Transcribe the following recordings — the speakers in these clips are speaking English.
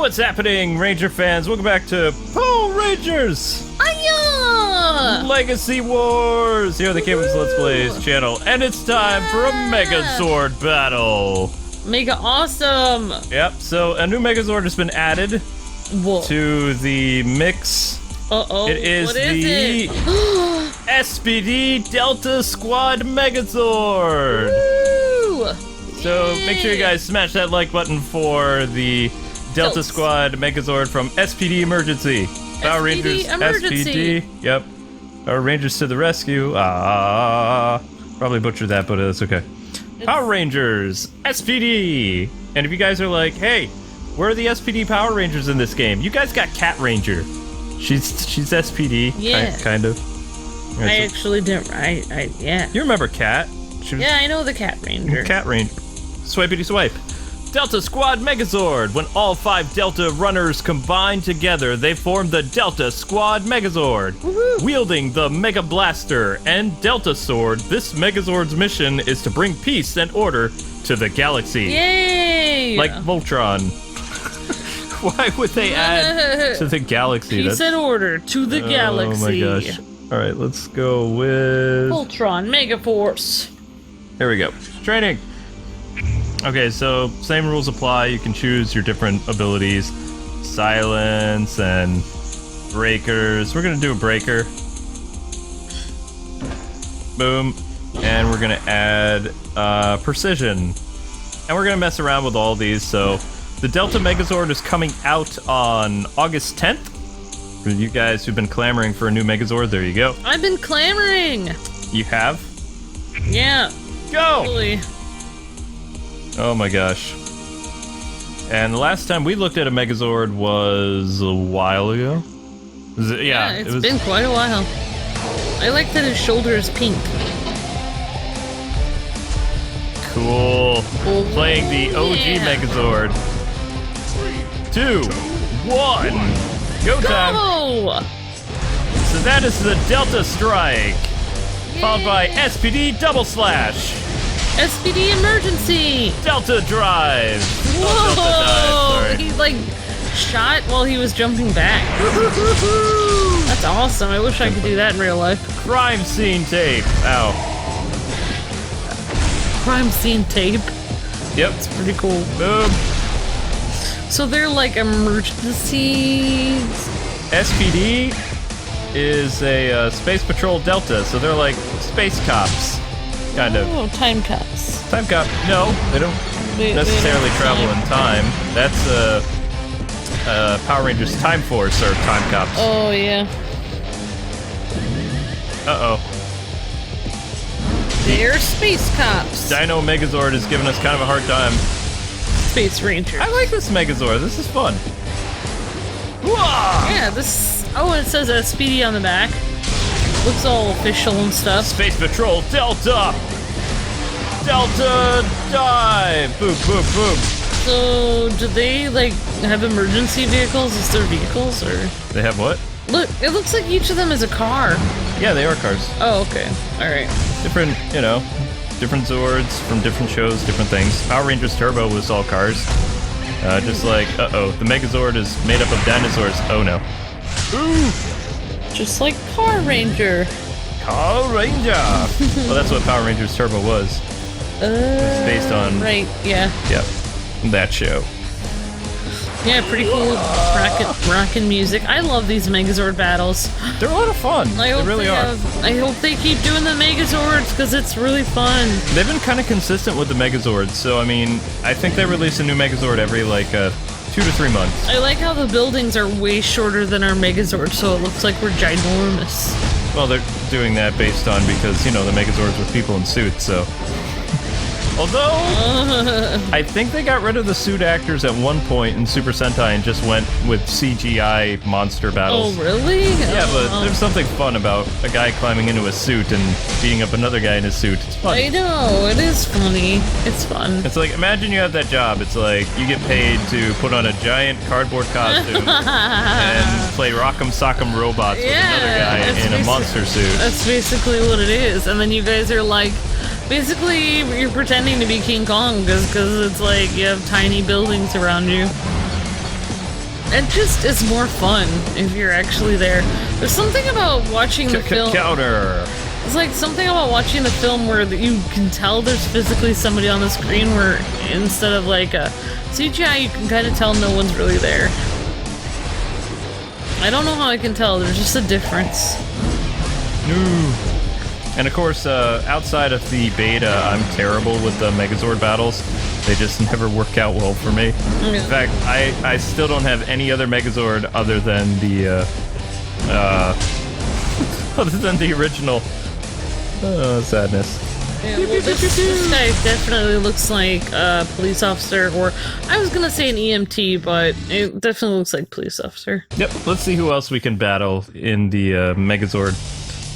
what's happening, Ranger fans? Welcome back to Power Rangers! Hiya! Legacy Wars! Here on the KwingsLetsPlays channel, and it's time for a Megazord battle! Mega awesome! Yep, so a new Megazord has been added to the mix. Uh-oh, It is what is the it? SPD Delta Squad Megazord! Woo! So make sure you guys smash that like button for the Delta Squad Megazord from SPD Emergency. Power Rangers Emergency. SPD. Yep. Power Rangers to the rescue. Probably butchered that, but it's okay. Power Rangers SPD. And if you guys are like, hey, where are the SPD Power Rangers in this game? You guys got Cat Ranger. She's SPD. Yeah. Kind of. I actually didn't. Yeah. You remember Cat? She was I know the Cat Ranger. Cat Ranger. Swipity swipe. Delta Squad Megazord. When all 5 Delta runners combine together, they form the Delta Squad Megazord. Woohoo. Wielding the Mega Blaster and Delta Sword, this Megazord's mission is to bring peace and order to the galaxy. Yay! Like Voltron. Why would they add to the galaxy? Peace and order to the galaxy. Oh my gosh. Alright, let's go with Voltron Megaforce. Here we go. Training. Okay, so same rules apply. You can choose your different abilities. Silence and breakers. We're gonna do a breaker. Boom. And we're gonna add precision. And we're gonna mess around with all these. So the Delta Megazord is coming out on August 10th. For you guys who've been clamoring for a new Megazord, there you go. I've been clamoring. You have? Yeah. Go! Totally. Oh my gosh. And the last time we looked at a Megazord was a while ago. Yeah, It's been quite a while. I like that his shoulder is pink. Cool. Oh, Playing the OG Megazord. 2, 1, go time. Go! So that is the Delta Strike, followed by SPD Double Slash. SPD Emergency! Delta Drive! Whoa! Oh, Delta Dive, sorry. He, like, shot while he was jumping back. That's awesome. I wish I could do that in real life. Crime Scene Tape. Ow. Crime scene tape. Yep. It's pretty cool. Boom. So they're like emergencies? SPD is a Space Patrol Delta, so they're like space cops. Kind of. Oh, time cops. Time cop. No, they don't necessarily travel in time. That's Power Rangers Time Force or Time Cops. Oh, yeah. Uh-oh. They're space cops. Dino Megazord is giving us kind of a hard time. Space Ranger. I like this Megazord. This is fun. Whoa! Yeah, this... Oh, it says S.P.D on the back. Looks all official and stuff. Space Patrol Delta! Delta Dive! Boom, boom, boom. So, do they, like, have emergency vehicles as their vehicles, or...? They have what? Look, it looks like each of them is a car. Yeah, they are cars. Oh, okay. Alright. Different, different Zords from different shows, different things. Power Rangers Turbo was all cars. Just like, the Megazord is made up of dinosaurs. Oh no. Ooh! Just like Car Ranger. Car Ranger! Well, that's what Power Rangers Turbo was. It's based on... Right, yeah. Yep. That show. Yeah, pretty cool rockin' music. I love these Megazord battles. They're a lot of fun. They really are. I hope they keep doing the Megazords, because it's really fun. They've been kind of consistent with the Megazords, so I mean, I think they release a new Megazord every, 2 to 3 months. I like how the buildings are way shorter than our Megazord, so it looks like we're ginormous. Well, they're doing that based on because, the Megazords with people in suits, so... Although, I think they got rid of the suit actors at one point in Super Sentai and just went with CGI monster battles. Oh, really? Yeah, but there's something fun about a guy climbing into a suit and beating up another guy in his suit. It's fun. I know, it is funny. It's fun. It's like, imagine you have that job. It's like, you get paid to put on a giant cardboard costume and play Rock'em Sock'em Robots with another guy in a monster suit. That's basically what it is. And then you guys are like... Basically, you're pretending to be King Kong because it's like you have tiny buildings around you. It just is more fun if you're actually there. There's something about watching the film. Counter. It's like something about watching the film where you can tell there's physically somebody on the screen where instead of like a CGI, you can kind of tell no one's really there. I don't know how I can tell. There's just a difference. No. And of course, outside of the beta, I'm terrible with the Megazord battles. They just never work out well for me. In fact, I still don't have any other Megazord other than the other than the original. Sadness. Yeah, well, this guy definitely looks like a police officer, or I was gonna say an EMT, but it definitely looks like police officer. Yep, let's see who else we can battle in the Megazord.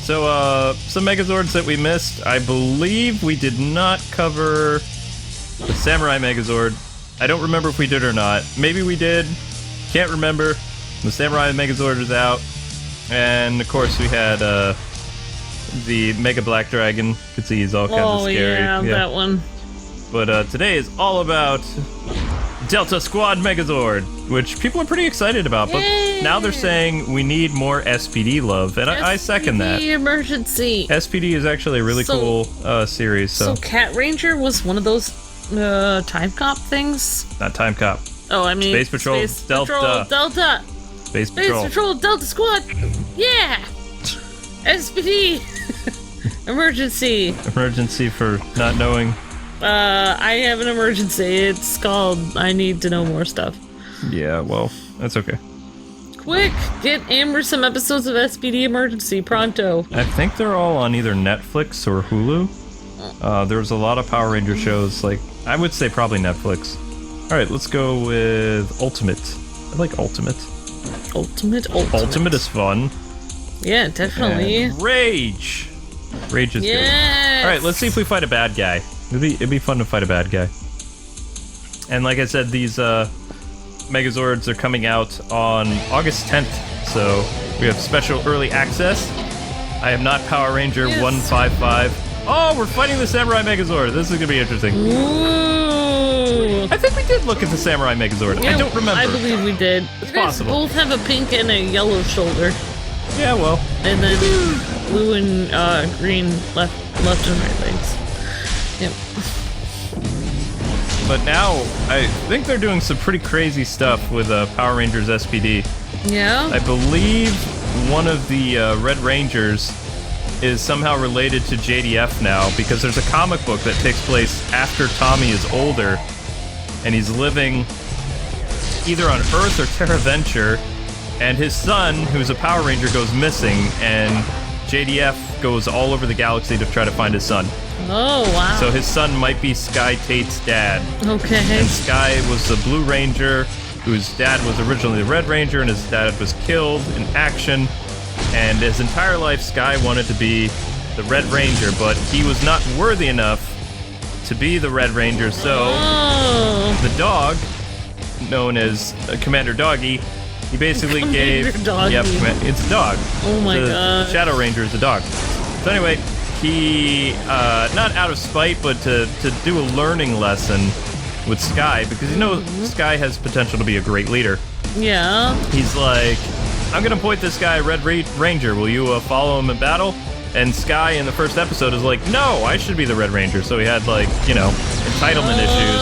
So, some Megazords that we missed. I believe we did not cover the Samurai Megazord. I don't remember if we did or not. Maybe we did. Can't remember. The Samurai Megazord is out. And, of course, we had, the Mega Black Dragon. You can see he's all kinds of scary. Yeah, that one. But today is all about Delta Squad Megazord, which people are pretty excited about. But now they're saying we need more SPD love, and I second that. SPD emergency. SPD is actually a really cool series. So Cat Ranger was one of those Time Cop things? Not Time Cop. Oh, I mean Space Patrol Delta. Space Patrol Delta Squad. Yeah. SPD. Emergency. Emergency for not knowing. I have an emergency. It's called I need to know more stuff. Yeah, well, that's okay. Quick, get Amber some episodes of SPD Emergency pronto. I think they're all on either Netflix or Hulu. There's a lot of Power Ranger shows, like, I would say probably Netflix. Alright, let's go with Ultimate. I like Ultimate. Ultimate is fun. Yeah, definitely. And Rage! Rage is good. Alright, let's see if we fight a bad guy. It'd be fun to fight a bad guy. And like I said, these Megazords are coming out on August 10th, so we have special early access. I am not Power Ranger 155. Oh, we're fighting the Samurai Megazord. This is gonna be interesting. Ooh. I think we did look at the Samurai Megazord. Yeah, I don't remember. I believe we did. It's you guys possible. both have a pink and a yellow shoulder. Yeah, well. And then blue and green left and right legs. Yep. But now, I think they're doing some pretty crazy stuff with Power Rangers SPD. Yeah? I believe one of the Red Rangers is somehow related to JDF now, because there's a comic book that takes place after Tommy is older, and he's living either on Earth or Terra Venture, and his son, who's a Power Ranger, goes missing, and JDF goes all over the galaxy to try to find his son. Oh, wow. So his son might be Sky Tate's dad. Okay. And Sky was the Blue Ranger, whose dad was originally the Red Ranger, and his dad was killed in action. And his entire life, Sky wanted to be the Red Ranger, but he was not worthy enough to be the Red Ranger, so the dog, known as Commander Doggy, he basically gave... Doggy. Yep, it's a dog. Oh my god. Shadow Ranger is a dog. So anyway, he, not out of spite, but to do a learning lesson with Sky, because you know Sky has potential to be a great leader. Yeah. He's like, I'm gonna appoint this guy Red Ranger, will you follow him in battle? And Sky in the first episode is like, no, I should be the Red Ranger. So he had, like, you know, entitlement issues.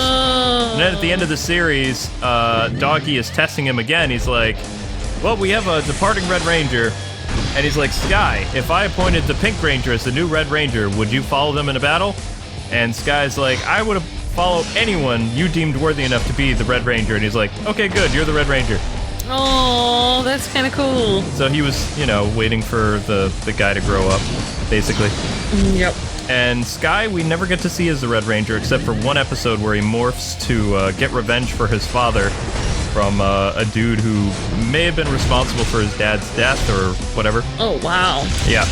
And then at the end of the series, Doggy is testing him again. He's like, well, we have a departing Red Ranger. And he's like, Sky, if I appointed the Pink Ranger as the new Red Ranger, would you follow them in a battle? And Sky's like, I would have followed anyone you deemed worthy enough to be the Red Ranger. And he's like, okay, good, you're the Red Ranger. Oh, that's kind of cool. So he was, you know, waiting for the guy to grow up, basically. Yep. And Sky, we never get to see as the Red Ranger, except for one episode where he morphs to get revenge for his father from a dude who may have been responsible for his dad's death or whatever. Oh, wow. Yeah.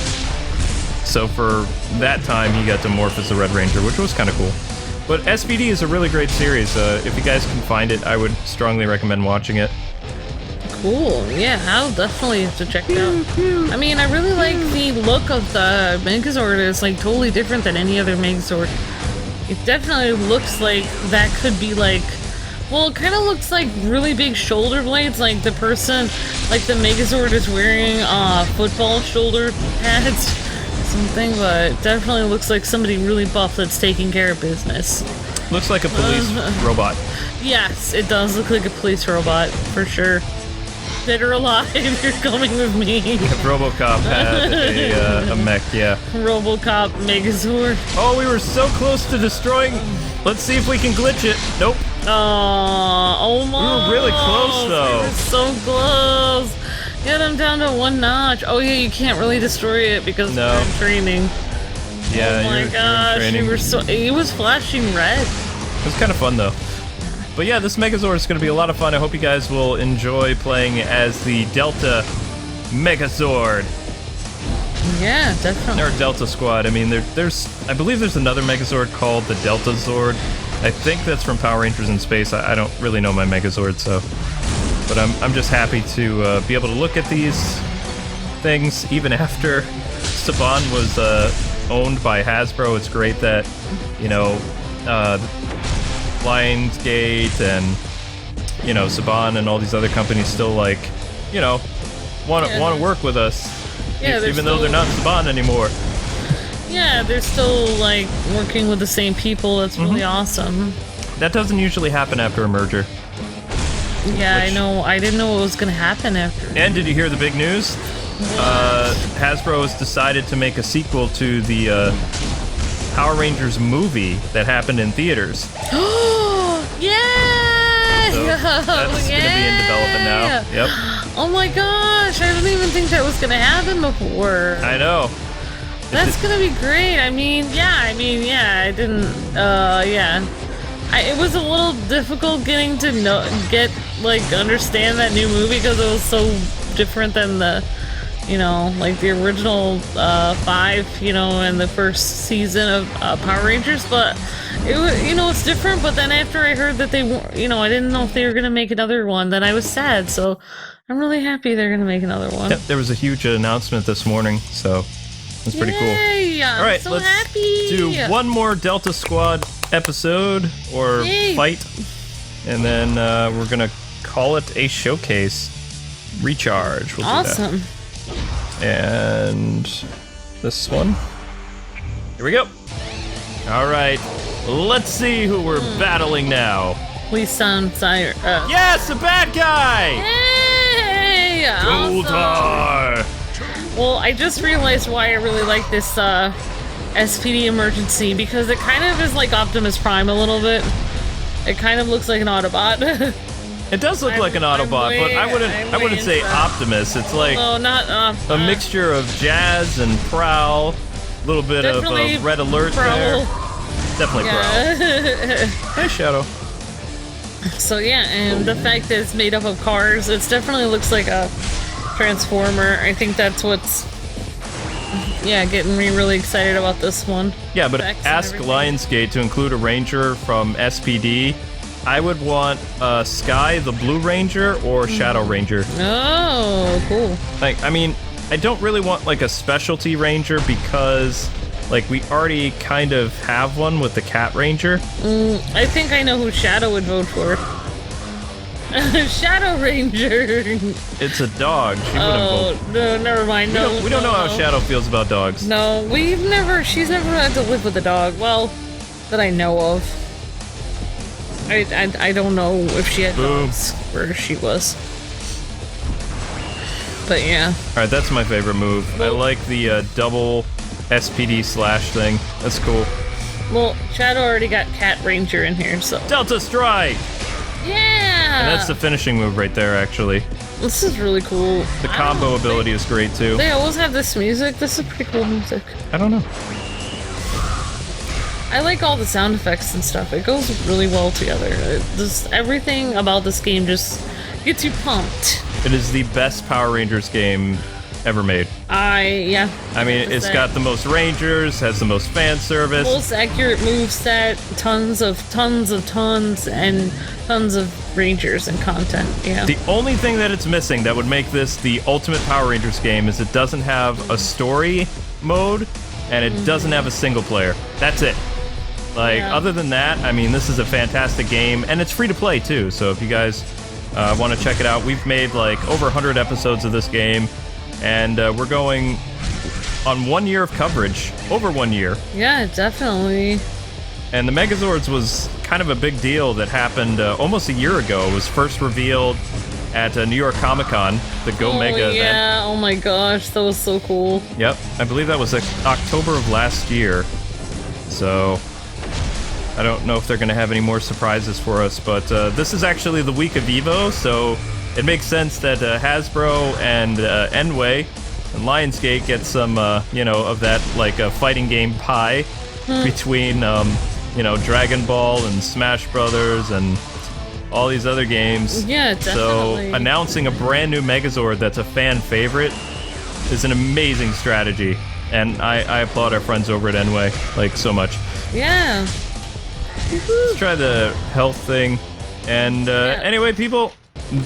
So for that time, he got to morph as the Red Ranger, which was kind of cool. But SPD is a really great series. If you guys can find it, I would strongly recommend watching it. Cool. Yeah, I'll definitely have to check it out. I mean, I really like the look of the Megazord. It's like totally different than any other Megazord. It definitely looks like that could be like Well, it kind of looks like really big shoulder blades, like the person, like the Megazord is wearing football shoulder pads, something, but it definitely looks like somebody really buff that's taking care of business. Looks like a police robot. Yes, it does look like a police robot, for sure. Dead or alive, you're coming with me. RoboCop had a mech, yeah. RoboCop Megazord. Oh, we were so close to destroying. Let's see if we can glitch it. Nope. Almost. We were really close, though. We were so close. Get him down to one notch. Oh yeah, you can't really destroy it because we're in training. Yeah. Oh my gosh, you were so. It was flashing red. It was kind of fun though. But yeah, this Megazord is going to be a lot of fun. I hope you guys will enjoy playing as the Delta Megazord. Yeah, definitely. Or Delta Squad. I mean, I believe there's another Megazord called the Delta Zord. I think that's from Power Rangers in Space. I don't really know my Megazord, so. But I'm just happy to be able to look at these things even after Saban was owned by Hasbro. It's great that, you know, Lionsgate and, you know, Saban and all these other companies still, like, you know, want to work with us, even though they're not Saban anymore. Yeah, they're still, like, working with the same people. That's really awesome. That doesn't usually happen after a merger. Yeah, I know. I didn't know what was going to happen after. And did you hear the big news? Hasbro has decided to make a sequel to the Power Rangers movie that happened in theaters. Yeah! So that's going to be in development now. Yep. Oh my gosh, I didn't even think that was going to happen before. I know. That's going to be great. I didn't, it was a little difficult getting to understand that new movie because it was so different than the, you know, like the original 5, you know, and the first season of Power Rangers, but it was, you know, it's different. But then after I heard that they, you know, I didn't know if they were gonna make another one, then I was sad. So I'm really happy they're gonna make another one. Yep, there was a huge announcement this morning, so that's pretty cool. All right, so let's happy. do one more Delta Squad episode or fight, and then we're gonna call it a showcase. Recharge. We'll awesome. Do that. And this one. Here we go. All right, let's see who we're battling now. We sound tired. Yes, a bad guy. Hey, Goldar. Well, I just realized why I really like this SPD emergency, because it kind of is like Optimus Prime a little bit. It kind of looks like an Autobot. It does look like an Autobot, but I wouldn't say Optimus. It's like a mixture of Jazz and Prowl, a little bit of Red Alert there. Definitely Prowl. Hey, Shadow. So yeah, and the fact that it's made up of cars, it definitely looks like a Transformer. I think that's what's getting me really excited about this one. Yeah, but ask Lionsgate to include a Ranger from SPD. I would want Sky, the Blue Ranger, or Shadow Ranger. Oh, cool. Like, I mean, I don't really want, like, a specialty Ranger because, like, we already kind of have one with the Cat Ranger. I think I know who Shadow would vote for. Shadow Ranger! It's a dog. She wouldn't vote. No, never mind. We don't know how Shadow feels about dogs. No, she's never had to live with a dog. Well, that I know of. I don't know if she had dogs where she was. But yeah. Alright, that's my favorite move. I like the double SPD slash thing. That's cool. Well, Shadow already got Cat Ranger in here, so. Delta Strike! Yeah! And that's the finishing move right there, actually. This is really cool. The combo ability is great, too. They always have this music. This is pretty cool music. I don't know. I like all the sound effects and stuff. It goes really well together. Everything about this game just gets you pumped. It is the best Power Rangers game ever made. Yeah. I mean, it's got the most Rangers, has the most fan service. Most accurate moveset, tons and tons of Rangers and content, yeah. The only thing that it's missing that would make this the ultimate Power Rangers game is it doesn't have a story mode, and it doesn't have a single player. That's it. Like, Yeah. other than that, I mean, this is a fantastic game, and it's free to play too. So if you guys want to check it out, we've made like over 100 episodes of this game, and we're going on 1 year of coverage, over 1 year. Yeah, definitely. And the Megazords was kind of a big deal that happened almost a year ago. It was first revealed at New York Comic Con, the Go Mega event. Yeah, oh my gosh, that was so cool. Yep, I believe that was October of last year. So I don't know if they're going to have any more surprises for us, but this is actually the week of EVO, so it makes sense that Hasbro and Enway and Lionsgate get some, you know, of that, like, fighting game pie between, you know, Dragon Ball and Smash Brothers and all these other games. Yeah, definitely. So announcing a brand new Megazord that's a fan favorite is an amazing strategy, and I applaud our friends over at Enway, like, so much. Yeah. Let's try the health thing. And anyway, people,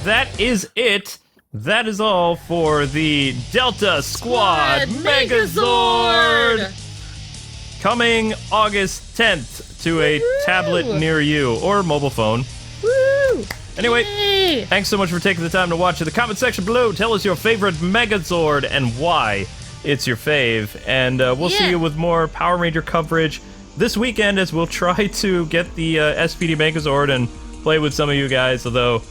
that is it. That is all for the Delta Squad Megazord! Coming August 10th to a tablet near you, or mobile phone. Woo! Anyway, Yay! thanks so much for taking the time to watch. In the comment section below, tell us your favorite Megazord and why it's your fave. And we'll see you with more Power Ranger coverage this weekend, as we'll try to get the SPD Megazord and play with some of you guys, although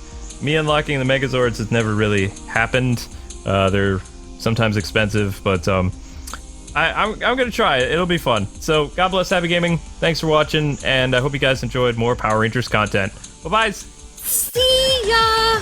me unlocking the Megazords has never really happened. They're sometimes expensive, but I'm gonna try it. It'll be fun. So God bless, happy gaming. Thanks for watching, and I hope you guys enjoyed more Power Rangers content. Bye-bye. See ya!